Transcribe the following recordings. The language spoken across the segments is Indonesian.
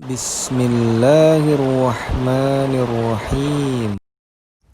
Bismillahirrahmanirrahim.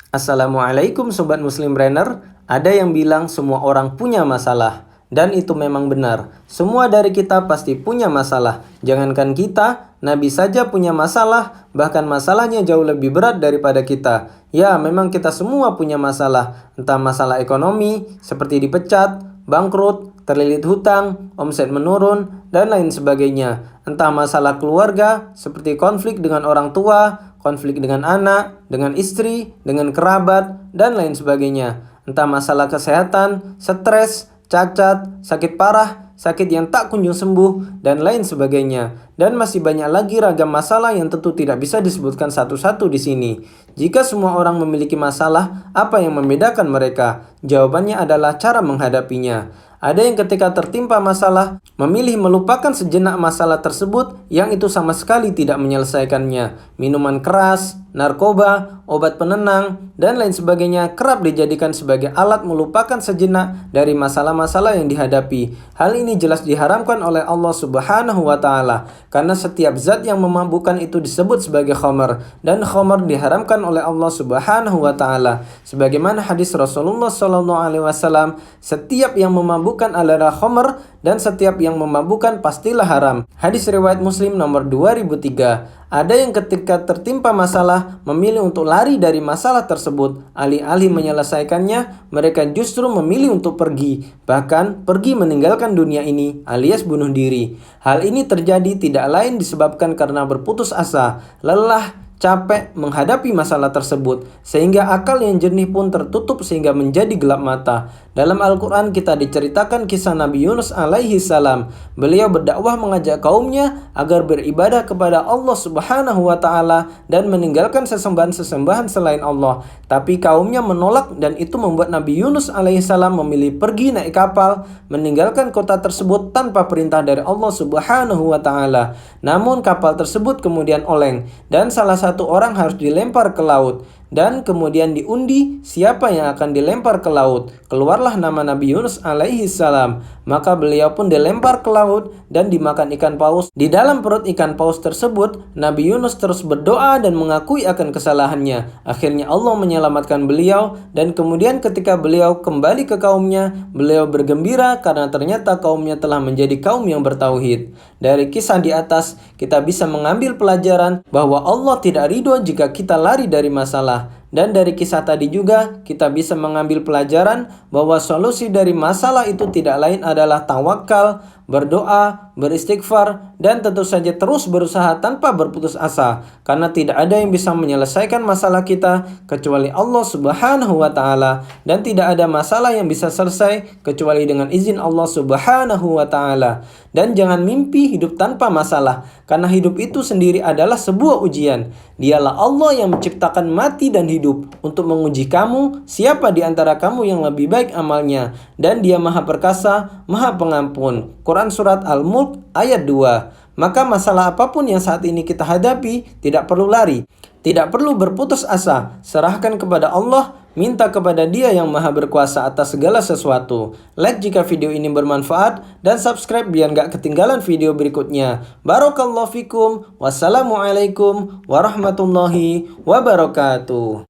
Assalamualaikum Sobat Muslim Brainer. Ada yang bilang semua orang punya masalah. Dan itu memang benar. Semua dari kita pasti punya masalah. Jangankan kita, Nabi saja punya masalah. Bahkan masalahnya jauh lebih berat daripada kita. Ya, memang kita semua punya masalah. Entah masalah ekonomi, seperti dipecat, bangkrut, terlilit hutang, omset menurun, dan lain sebagainya. Entah masalah keluarga, seperti konflik dengan orang tua, konflik dengan anak, dengan istri, dengan kerabat, dan lain sebagainya. Entah masalah kesehatan, stres, cacat, sakit parah, sakit yang tak kunjung sembuh, dan lain sebagainya. Dan masih banyak lagi ragam masalah yang tentu tidak bisa disebutkan satu-satu di sini. Jika semua orang memiliki masalah, apa yang membedakan mereka? Jawabannya adalah cara menghadapinya. Ada yang ketika tertimpa masalah, memilih melupakan sejenak masalah tersebut yang itu sama sekali tidak menyelesaikannya. Minuman keras, narkoba, obat penenang, dan lain sebagainya kerap dijadikan sebagai alat melupakan sejenak dari masalah-masalah yang dihadapi. Hal ini jelas diharamkan oleh Allah Subhanahu wa Ta'ala, karena setiap zat yang memabukkan itu disebut sebagai khamar, dan khamar diharamkan oleh Allah Subhanahu wa Ta'ala. Sebagaimana hadis Rasulullah SAW, setiap yang memabukkan adalah khamar, dan setiap yang memabukkan pastilah haram. Hadis riwayat Muslim nomor 2003. Ada yang ketika tertimpa masalah memilih untuk lari dari masalah tersebut. Alih-alih menyelesaikannya, mereka justru memilih untuk pergi. Bahkan pergi meninggalkan dunia ini alias bunuh diri. Hal ini terjadi tidak lain disebabkan karena berputus asa, lelah, capek menghadapi masalah tersebut, sehingga akal yang jernih pun tertutup sehingga menjadi gelap mata. Dalam Al-Quran kita diceritakan kisah Nabi Yunus alaihi salam. Beliau berdakwah mengajak kaumnya agar beribadah kepada Allah Subhanahu wa Ta'ala dan meninggalkan sesembahan-sesembahan selain Allah. Tapi kaumnya menolak, dan itu membuat Nabi Yunus alaihi salam memilih pergi naik kapal meninggalkan kota tersebut tanpa perintah dari Allah Subhanahu wa Ta'ala. Namun kapal tersebut kemudian oleng dan salah satu orang harus dilempar ke laut, dan kemudian diundi siapa yang akan dilempar ke laut. Keluarlah nama Nabi Yunus alaihi salam. Maka beliau pun dilempar ke laut dan dimakan ikan paus. Di dalam perut ikan paus tersebut, Nabi Yunus terus berdoa dan mengakui akan kesalahannya. Akhirnya Allah menyelamatkan beliau, dan kemudian ketika beliau kembali ke kaumnya, beliau bergembira karena ternyata kaumnya telah menjadi kaum yang bertauhid. Dari kisah di atas, kita bisa mengambil pelajaran bahwa Allah tidak ridho jika kita lari dari masalah. Dan dari kisah tadi juga kita bisa mengambil pelajaran bahwa solusi dari masalah itu tidak lain adalah tawakal, berdoa, beristighfar, dan tentu saja terus berusaha tanpa berputus asa. Karena tidak ada yang bisa menyelesaikan masalah kita kecuali Allah Subhanahu wa Ta'ala, dan tidak ada masalah yang bisa selesai kecuali dengan izin Allah Subhanahu wa Ta'ala. Dan jangan mimpi hidup tanpa masalah, karena hidup itu sendiri adalah sebuah ujian. Dialah Allah yang menciptakan mati dan hidup untuk menguji kamu siapa di antara kamu yang lebih baik amalnya, dan Dia Maha Perkasa, Maha Pengampun. Quran Surat Al-Mulk ayat 2. Maka masalah apapun yang saat ini kita hadapi, tidak perlu lari, tidak perlu berputus asa. Serahkan kepada Allah, minta kepada Dia yang Maha Berkuasa atas segala sesuatu. Like jika video ini bermanfaat, dan subscribe biar gak ketinggalan video berikutnya. Barakallahu fikum. Wassalamualaikum warahmatullahi wabarakatuh.